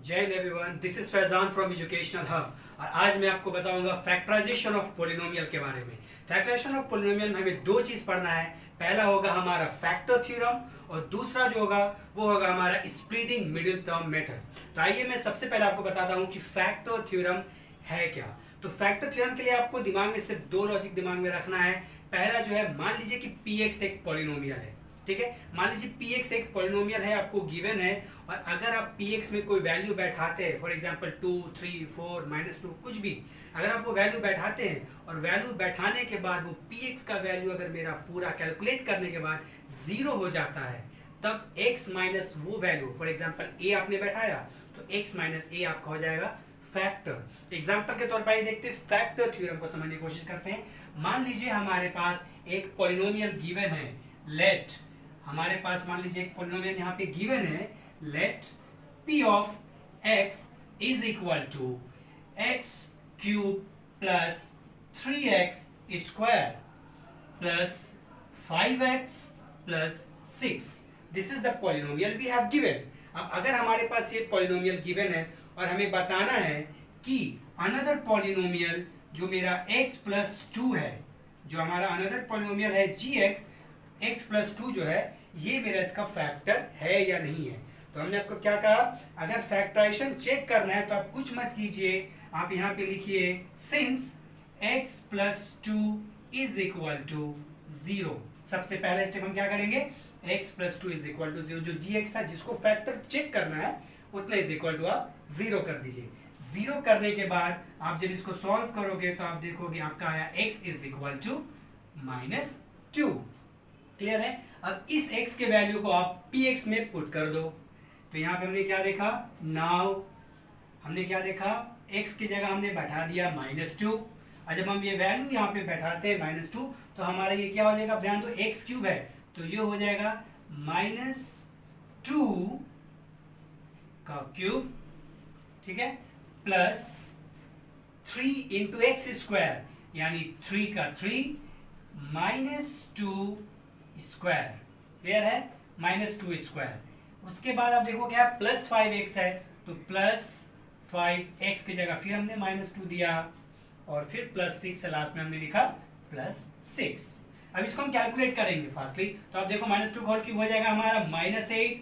जय Hind everyone, this is Faizan from educational hub. और आज मैं आपको बताऊंगा फैक्टराइजेशन ऑफ पोलिनोमियल के बारे में। फैक्टराइजेशन ऑफ पोलिनोमियल में हमें दो चीज पढ़ना है। पहला होगा हमारा फैक्टर थ्योरम और दूसरा जो होगा वो होगा हमारा स्प्लिटिंग मिडिल टर्म मेथड। तो आइए मैं सबसे पहले आपको बताता हूँ कि फैक्टर थ्योरम है क्या। तो फैक्टर थ्योरम के लिए आपको दिमाग में सिर्फ दो लॉजिक दिमाग में रखना है। पहला जो है, मान लीजिए कि पी एक्स एक पॉलिनोमियल है, ठीक है। मान लीजिए पी एक्स एक पॉलिनोमियल है, आपको गिवन है, और अगर आप पी एक्स में कोई वैल्यू बैठाते हैं, फॉर एग्जांपल 2, 3, 4, -2 कुछ भी, अगर आप वो वैल्यू बैठाते हैं और वैल्यू बैठाने के बाद वो पी एक्स का वैल्यू अगर मेरा पूरा कैलकुलेट करने के बाद 0 हो जाता है, तब x माइनस वो वैल्यू, फॉर एग्जांपल a आपने बैठाया, तो x माइनस a आपका हो जाएगा फैक्टर। एग्जांपल के तौर पर देखते हैं, फैक्टर थ्योरम को समझने की कोशिश करते हैं। मान लीजिए हमारे पास एक पॉलिनोमियल गिवन है, लेट हमारे पास मान लीजिए एक पॉलिनोमियल यहाँ पे गिवन है, let p of x is equal to x cube plus 3x square plus 5x plus 6। This is the polynomial we have given. अब अगर हमारे पास ये पॉलिनोमियल गिवन है और हमें बताना है कि अनदर पॉलिनोमियल जो मेरा x प्लस 2 है, जो हमारा अनदर पॉलिनोमियल है gx, x प्लस 2 जो है, ये मेरा इसका फैक्टर है या नहीं है। तो हमने आपको क्या कहा, अगर फैक्टराइजेशन चेक करना है तो आप कुछ मत कीजिए, आप यहाँ पे लिखिए since x plus 2 is equal to 0। सबसे पहला स्टेप हम क्या करेंगे, x plus 2 is equal to 0, जो gx था जिसको फैक्टर चेक करना है उतना इज इक्वल टू आप 0 कर दीजिए। 0 करने के बाद आप जब इसको सॉल्व करोगे तो आप देखोगे आपका आया x is equal to -2। Clear है। अब इस x के वैल्यू को आप px में पुट कर दो। तो यहाँ पे हमने क्या देखा, नाउ हमने क्या देखा, x की जगह हमने बैठा दिया -2, और जब हम ये वैल्यू यहाँ पे बैठाते हैं -2, तो हमारा ये क्या हो जाएगा, ध्यान दो x क्यूब है, तो ये हो जाएगा -2 का क्यूब, ठीक है, प्लस 3 इंटू एक्स स्क्वायर, यानी 3 का 3 -2 स्क्वायर। क्लियर है, -2 स्क्वायर। उसके बाद आप देखो क्या प्लस 5x है, तो प्लस 5x की जगह फिर हमने -2 दिया, और फिर प्लस 6 से लास्ट में हमने लिखा प्लस 6। अब इसको हम कैलकुलेट करेंगे फास्टली। तो आप देखो -2 का होल क्यूब हो जाएगा हमारा -8,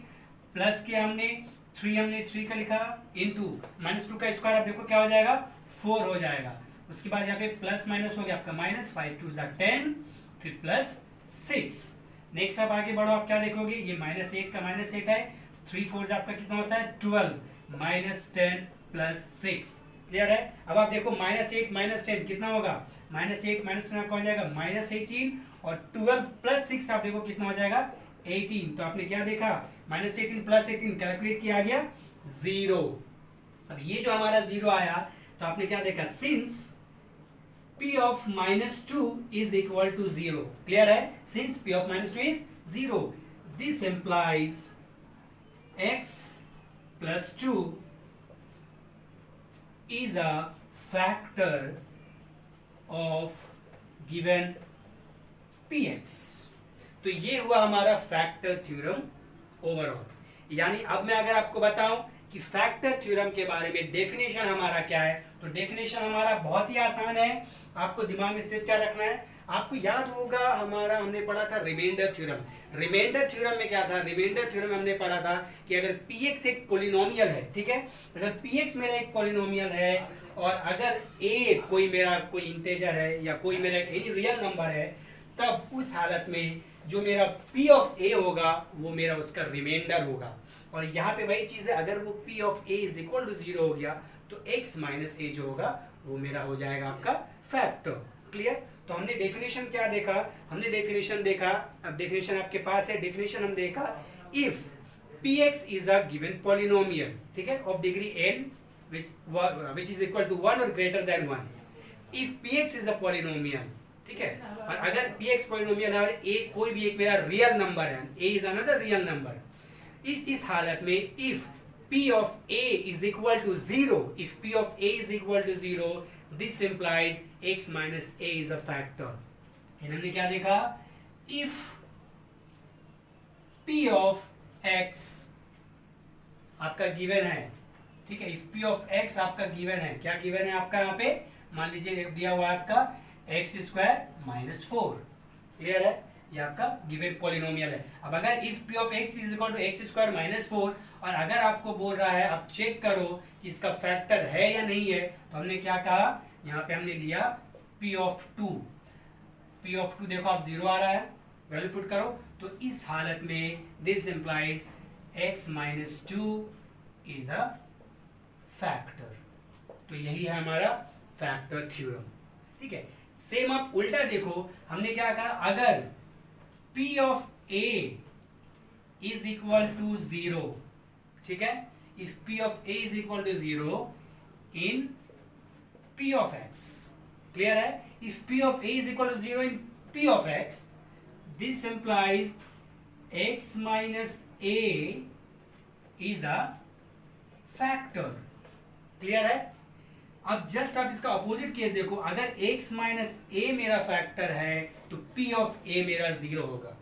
प्लस किया हमने 3 का लिखा, इंटू -2 का स्क्वायर, आप देखो क्या हो जाएगा 4 हो जाएगा। उसके बाद यहाँ पे प्लस माइनस हो गया आपका -5 2 10, फिर प्लस 6। नेक्स्ट आप आगे बढ़ो, आप क्या देखोगे, ये -8 का -8 है, 3 4 आपका कितना होता है 12, -10 प्लस 6। क्लियर है। अब आप देखो -8 -10 कितना होगा, -8 -10 आपका हो जाएगा -18, और 12 प्लस 6 आप देखो कितना हो जाएगा 18। तो आपने क्या देखा, -18 प्लस 18 कैलकुलेट किया, आ गया 0। अब ये जो हमारा 0 आया, तो आपने क्या देखा, since p of -2 is equal to 0। Clear है, since p of -2 is 0, this implies x plus 2 is a factor of given px। तो ये हुआ हमारा फैक्टर थ्योरम ओवरऑल। यानी अब मैं अगर आपको बताऊं कि फैक्टर थ्योरम के बारे में डेफिनेशन हमारा क्या है, तो डेफिनेशन हमारा बहुत ही आसान है। आपको दिमाग में सिर्फ क्या रखना है, आपको याद होगा हमारा हमने पढ़ा था रिमाइंडर थ्योरम। रिमाइंडर थ्योरम में क्या था, रिमाइंडर थ्योरम में हमने पढ़ा था कि अगर px एक पॉलिनोमियल है, ठीक है, अगर px मेरा एक पॉलिनोमियल है, और अगर a कोई मेरा कोई इंटेजर है या कोई मेरा एनी रियल नंबर है, तब उस हालत में जो मेरा p ऑफ a होगा वो मेरा उसका रिमाइंडर होगा। और यहाँ पे वही चीज है, अगर वो p of a is equal to 0 हो गया, तो x माइनस a जो होगा वो मेरा हो जाएगा आपका फैक्टर। क्लियर। तो हमने डेफिनेशन क्या देखा, हमने डेफिनेशन देखा, अब डेफिनेशन आपके पास है, डेफिनेशन हम देखा, if px is a given polynomial, ठीक है, of degree n which is equal to 1 or greater than 1, if px is a polynomial, ठीक है, और अगर px पॉलिनोमियल है और a कोई भी एक मेरा रियल नंबर है, a is another real number, इस हालत में if p of a is equal to 0, if p of a is equal to 0, this implies x minus a is a factor। हमने क्या देखा, if p of x आपका given है ठीक है। इफ पी ऑफ एक्स आपका given है, क्या गिवन है आपका यहाँ पे, मान लीजिए दिया हुआ है आपका एक्स स्क्वायर माइनस 4, क्लियर है, ये आपका गिवन पॉलिनोमियल है। अब अगर if p of x is equal to x square minus 4, और अगर आपको बोल रहा है आप चेक करो कि इसका फैक्टर है या नहीं है, तो हमने क्या कहा, यहाँ पे हमने लिया पी ऑफ 2, पी ऑफ 2 देखो आप 0 आ रहा है, वैल्यू पुट करो, तो इस हालत में this implies x minus 2 is a factor. तो यही है हमारा फैक्टर थ्योरम, ठीक है। सेम आप उल्टा देखो, हमने क्या कहा, अगर p of a is equal to 0, ठीक है, if p of a is equal to 0 in p of x, clear है, if p of a is equal to 0 in p of x, this implies x minus a is a factor, clear है। अब just आप इसका opposite case देखो, अगर x minus a मेरा factor है तो p ऑफ a मेरा 0 होगा।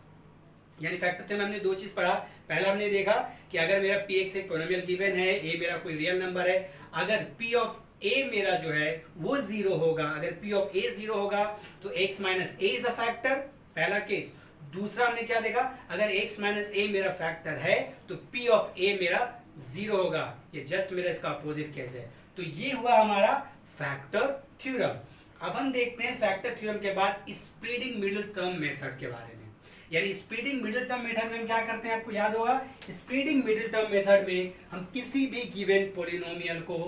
यानी फैक्टर थे में हमने दो चीज पढ़ा, पहला हमने देखा कि अगर मेरा px एक पॉलिनोमियल गिवन है, a मेरा कोई रियल नंबर है, अगर p ऑफ a मेरा जो है वो 0 होगा, अगर p ऑफ a 0 होगा तो x minus a is a factor, पहला केस। दूसरा हमने क्या देखा, अगर x माइनस a मेरा फैक्टर है तो p ऑफ a मेरा 0 होगा, ये जस्ट मेरा इसका अपोजिट केस है। तो ये हुआ हमारा फैक्टर थ्योरम। अब हम देखते हैं फैक्टर थ्योरम के बाद स्प्रेडिंग मिडिल टर्म मेथड के बारे में। यानी स्प्रेडिंग मिडिल टर्म मेथड में हम क्या करते हैं, आपको याद होगा, स्प्रेडिंग मिडिल टर्म मेथड में हम किसी भी गिवन पॉलिनोमियल को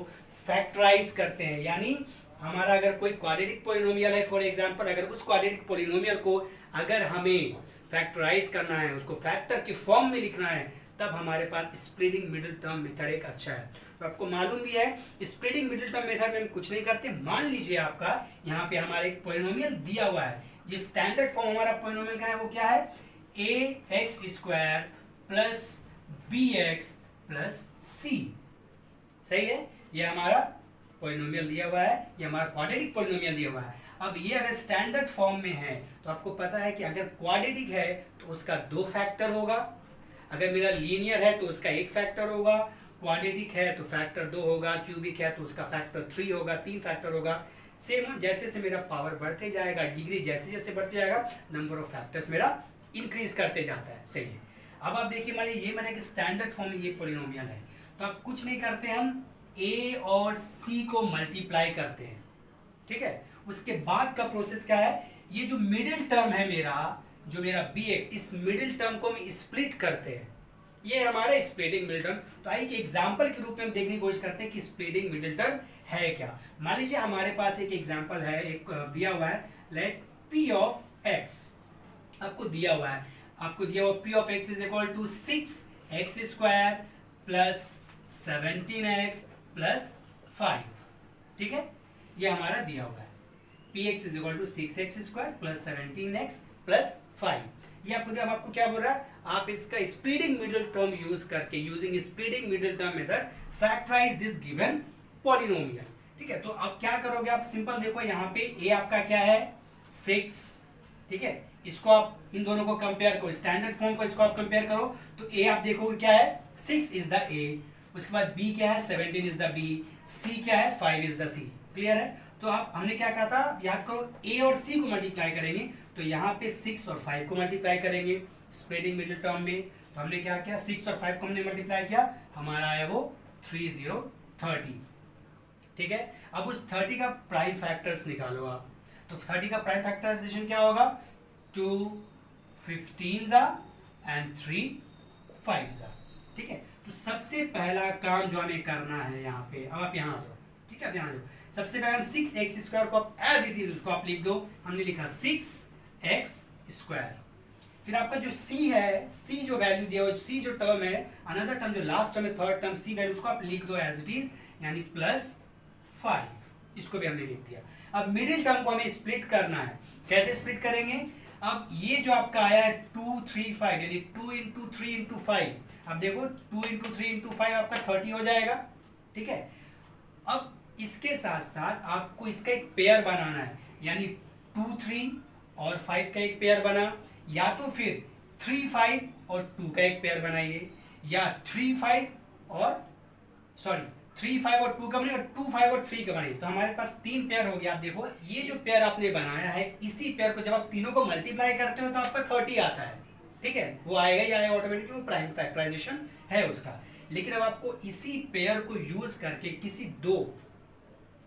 फैक्टराइज करते हैं। यानी हमारा अगर कोई क्वाड्रेटिक पॉलिनोमियल है, फॉर एग्जांपल, अगर उस क्वाड्रेटिक पॉलिनोमियल को अगर हमें फैक्टराइज करना है, उसको फैक्टर के फॉर्म में लिखना है, तब हमारे पास स्प्रेडिंग मिडिल टर्म मेथड एक अच्छा है। तो आपको मालूम भी है स्प्रेडिंग मिडिल टर्म मेथड में हम कुछ नहीं करते, मान लीजिए आपका यहाँ पे हमारा एक पॉलिनोमियल दिया हुआ है, जिस स्टैंडर्ड फॉर्म हमारा पॉलिनोमियल का है वो क्या है, A x square plus B x plus C, सही है, ये हमारा पॉलिनोमियल दिया हुआ है, ये हमारा क्वाड्रेटिक पॉलिनोमियल दिया हुआ है। अब ये अगर स्टैंडर्ड फॉर्म में है तो आपको पता है कि अगर क्वाड्रेटिक है तो उसका 2 फैक्टर होगा, अगर मेरा लीनियर है तो उसका 1 फैक्टर होगा, क्वाड्रेटिक है तो फैक्टर 2 होगा, क्यूबिक है तो उसका फैक्टर 3 होगा, 3 फैक्टर होगा। सेम जैसे जैसे मेरा पावर बढ़ते जाएगा, डिग्री जैसे जैसे बढ़ते जाएगा, नंबर ऑफ फैक्टर्स मेरा इंक्रीज करते जाता है, सही है। अब आप देखिए, मान ये मैंने कि स्टैंडर्ड फॉर्म में ये पॉलिनोमियल है, तो आप कुछ नहीं करते, हम a और c को मल्टीप्लाई करते हैं, ठीक है। उसके बाद का प्रोसेस क्या है, ये जो मिडिल टर्म है मेरा, जो मेरा bx, इस मिडिल टर्म को हम स्प्लिट करते हैं, ये हमारा स्प्लिटिंग मिडिल टर्म। तो आइए एक एग्जांपल के रूप में हम देखने की कोशिश करते हैं कि स्प्लिटिंग मिडिल टर्म है क्या। मान लीजिए हमारे पास एक एग्जांपल है, एक दिया हुआ है, लेट p ऑफ x, आपको दिया हुआ है, आपको दिया हुआ p of x is equal to 6x square plus 17x plus 5, ठीक है, ये हमारा दिया हुआ है, px is equal to 6x square plus 17x plus 5। ये आपको दिया, आपको क्या बोल रहा है, आप इसका स्प्रेडिंग मिडिल टर्म यूज करके, using spreading middle term method, factorise this given polynomial, ठीक है। तो अब क्या करोगे आप, सिंपल देखो, यहाँ पे a आपका क्या है 6, ठीक है, इसको आप इन दोनों को कंपेयर करो, स्टैंडर्ड फॉर्म को इसको आप कंपेयर करो, तो a आप देखोगे क्या है 6 इज द a, उसके बाद b क्या है 17 इज द b, c क्या है 5 इज द c, क्लियर है। तो आप, हमने क्या कहा था, याद करो, a और c को मल्टीप्लाई करेंगे, तो यहाँ पे 6 और 5 को मल्टीप्लाई करेंगे स्प्रेडिंग मिडिल टर्म में, तो हमने क्या किया, 6 और 5 को हमने मल्टीप्लाई किया, हमारा आया वो 30, ठीक है। अब उस 30 का प्राइम फैक्टर्स निकालो आप, तो 30 का प्राइम फैक्टराइजेशन क्या होगा, 2 15s एंड 3 5s, ठीक है। तो सबसे पहला काम जो हमें करना है यहाँ पे, अब आप यहाँ जाओ, ठीक है, अब यहाँ जाओ, सबसे पहले हम 6x स्क्वायर को आप एज इट इज उसको आप लिख दो, हमने लिखा 6x स्क्वायर, फिर आपका जो c है, c जो वैल्यू दिया हुआ, c जो टर्म है, अनदर टर्म जो लास्ट टर्म है, थर्ड टर्म c वैल्यू, उसको आप लिख दो एज इट इज, यानी प्लस 5, इसको भी हमने लिख दिया। अब मिडिल टर्म को हमें स्प्लिट करना है, कैसे स्प्लिट करेंगे, अब ये जो आपका आया है 2 3 5, यानी 2 इंटू 3 इंटू 5, अब देखो 2 इंटू 3 इंटू 5 आपका 30 हो जाएगा, ठीक है। अब इसके साथ साथ आपको इसका एक पेयर बनाना है, यानी 2 3 और 5 का एक पेयर बना, या तो फिर 3 5 और 2 का एक पेयर बनाइए, या 3 5 और 3 5 और 2 का बने और 2 5 और 3 का बने, तो हमारे पास 3 पेयर हो गया। आप देखो ये जो पेयर आपने बनाया है, इसी पेयर को जब आप तीनों को मल्टीप्लाई करते हो तो आपका 30 आता है, ठीक है, वो आएगा ही आएगा ऑटोमेटिकली, वो प्राइम फैक्टराइजेशन है उसका। लेकिन अब आपको इसी पेयर को यूज करके किसी दो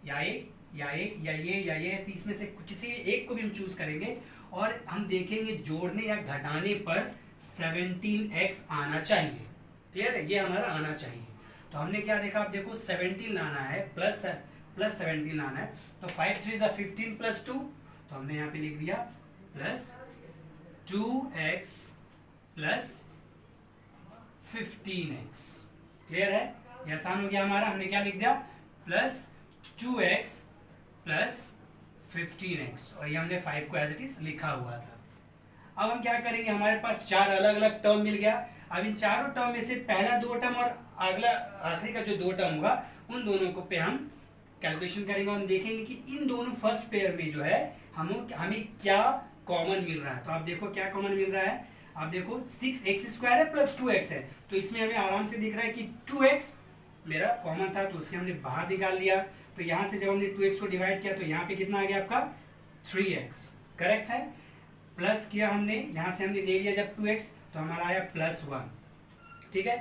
या एक या एक या ये तो इसमें से किसी एक को भी हम चूज करेंगे और हम देखेंगे जोड़ने या घटाने पर 17x आना चाहिए। क्लियर है, ये हमारा आना चाहिए। तो हमने क्या देखा, आप देखो 17 लाना है, प्लस 17 लाना है, तो 5 3 15 प्लस 2, तो हमने यहाँ पे लिख दिया plus 2x plus 15x। Clear है, ये आसान हो गया हमारा। हमने क्या लिख दिया, प्लस 2x प्लस 15x, और ये हमने 5 को एज इट इज लिखा हुआ था। अब हम क्या करेंगे, हमारे पास 4 अलग अलग टर्म मिल गया। अब इन चारों टर्म में से पहला 2 टर्म और अगला आखिरी का जो 2 टर्म होगा, उन दोनों को पे हम कैलकुलेशन करेंगे और हम देखेंगे कि इन दोनों फर्स्ट पेयर में जो है हमें क्या कॉमन मिल रहा है। तो आप देखो क्या कॉमन मिल रहा है, आप देखो 6x² है प्लस 2x है, तो इसमें हमें आराम से दिख रहा है कि 2x मेरा कॉमन था, तो उसके हमने बाहर निकाल लिया। तो यहाँ से जब हमने 2x को डिवाइड किया तो यहाँ पे कितना आ गया आपका 3x, करेक्ट है। प्लस किया हमने, यहाँ से हमने ले लिया जब 2x, तो हमारा आया +1, ठीक है।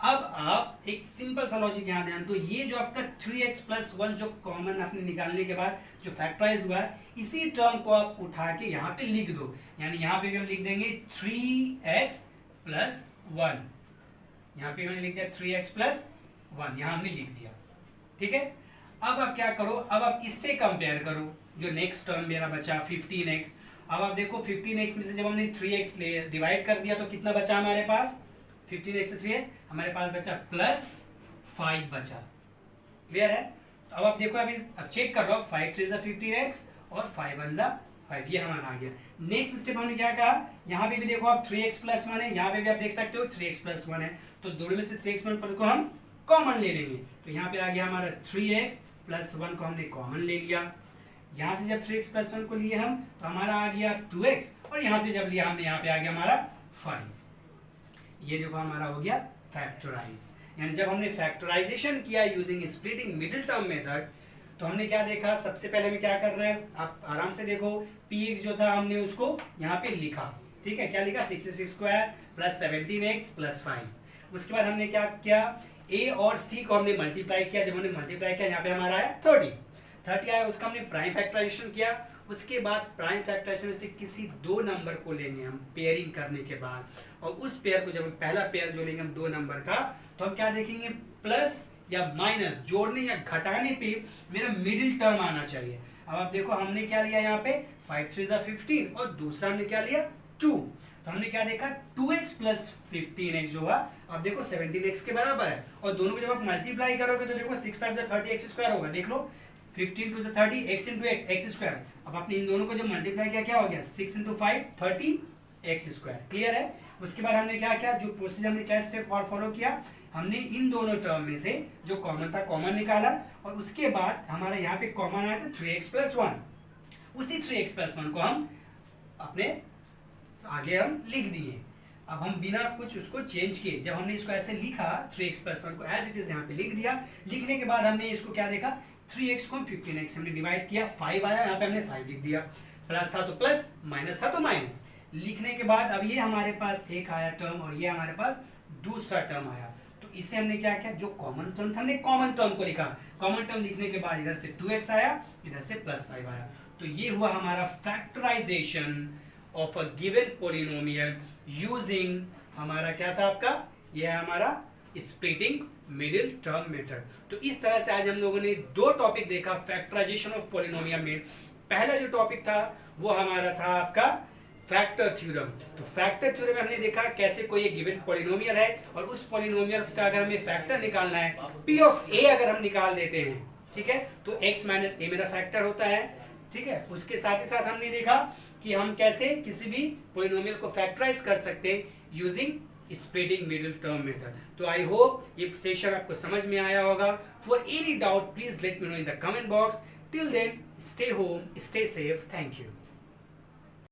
अब आप एक सिंपल सा लॉजिक यहाँ ध्यान दो, ये जो आपका 3x + 1 जो कॉमन आपने निकालने के बाद जो फैक्टराइज हुआ है, इसी टर्म को आप उठा के यहाँ पे लिख दो। यानी यहाँ पे भी हम लिख देंगे 3x + 1, यहाँ पे हमने लिख दिया 3x + 1, यहाँ हमने लिख दिया, ठीक है। अब आप क्या करो, अब आप इससे कंपेयर करो, जो नेक्स्ट टर्म मेरा बचा 15x। अब आप देखो 15x में से जब हमने 3x ले डिवाइड कर दिया तो कितना बचा हमारे पास, 15x से 3x हमारे पास बचा +5 बचा। क्लियर है, तो अब आप देखो, अभी अब चेक कर लो, 5 3 15x और 5 1 5, ये हमारा आ गया। नेक्स्ट स्टेप हमने क्या कहा, यहाँ पे भी देखो आप 3x + 1 है, यहाँ पे भी आप देख सकते हो 3x + 1 है, तो दोनों में से 3x + 1 को हम कॉमन ले लेंगे। तो यहाँ पे आ गया हमारा 3x + 1 को हमने कॉमन ले लिया। यहाँ से जब 3x + 1 को लिए हम, तो हमारा आ गया 2x, और यहाँ से जब लिया हमने, यहाँ पे आ गया हमारा 5। ये देखो हमारा हो गया फैक्टराइज। यानी जब हमने फैक्टराइजेशन किया using splitting middle term method, तो हमने क्या देखा, सबसे पहले हमें क्या कर रहे हैं, आप आराम से देखो, px जो था हमने उसको यहाँ पे लिखा, ठीक है, क्या लिखा, 6x² + 17x + 5। उसके बाद हमने क्या किया, a और c को हमने मल्टीप्लाई किया। जब हमने मल्टीप्लाई किया, यहाँ पे हमारा आया 30 आया, उसका हमने प्राइम फैक्टराइजेशन किया। उसके बाद प्राइम फैक्टराइजेशन से किसी दो नंबर को लेंगे हम पेयरिंग करने के बाद, और उस पेयर को जब हम पहला पेयर जो लेंगे हम 2 नंबर का, तो हम क्या देखेंगे, प्लस या माइनस, जोड़ने या घटाने पे मेरा मिडिल टर्म आना चाहिए। अब आप देखो हमने क्या लिया यहाँ पे, 5 3 15, और दूसरा हमने क्या लिया 2, तो हमने क्या देखा, 2x + 15x जो हुआ, अब देखो 17x के बराबर है, और दोनों को जब आप मल्टीप्लाई करोगे तो देखो 6 5 30x² होगा। देख लो 15 2 30, x × x x²। अब आपने इन दोनों को जब मल्टीप्लाई किया, क्या हो गया, 6 × 5 30x²। क्लियर है। उसके बाद हमने क्या किया, जो प्रोसीजर हमने क्या स्टेप फॉलो किया, हमने इन दोनों टर्म में से जो कॉमन था कॉमन निकाला, और उसके बाद हमारा यहाँ पे कॉमन आया था 3x + 1। उसी 3x + 1 को हम अपने आगे हम लिख दिए। अब हम बिना कुछ उसको चेंज किए, जब हमने इसको ऐसे लिखा 3x + 1 को एज इट इज यहाँ पे लिख दिया। लिखने के बाद हमने इसको क्या देखा, 3x को 15x हमने डिवाइड किया, 5 आया, यहाँ पे हमने 5 लिख दिया। प्लस था तो प्लस, माइनस था तो माइनस। लिखने के बाद अब ये हमारे पास एक आया टर्म, और ये हमारे पास दूसरा टर्म आया। तो इसे हमने क्या किया, जो कॉमन टर्म था हमने कॉमन टर्म को लिखा। कॉमन टर्म लिखने के बाद इधर से 2x आया, इधर से +5 आया। तो ये हुआ हमारा factorisation of a given polynomial using, हमारा क्या था आपका, ये है हमारा स्प्लिटिंग मिडिल टर्म मेथड। तो इस तरह से आज हम लोगों ने 2 टॉपिक देखा फैक्टराइजेशन ऑफ पोलिनोमियल में। पहला जो टॉपिक था वो हमारा था आपका फैक्टर थ्योरम। तो फैक्टर थ्योरम में हमने देखा कैसे कोई एक गिवन पोलिनोमियल है, और उस पोलिनोमियल का अगर हमें फैक्टर निकालना है, p ऑफ a अगर हम निकाल देते हैं, ठीक है, तो x - a मेरा फैक्टर होता है, ठीक है। उसके साथ ही साथ हमने देखा कि हम कैसे किसी भी पोलिनोमियल को फैक्टराइज कर सकते हैं using splitting middle term method. तो आई होप ये सेशन आपको समझ में आया होगा। For any doubt please let me know in the comment box. Till then stay home, stay safe, thank you.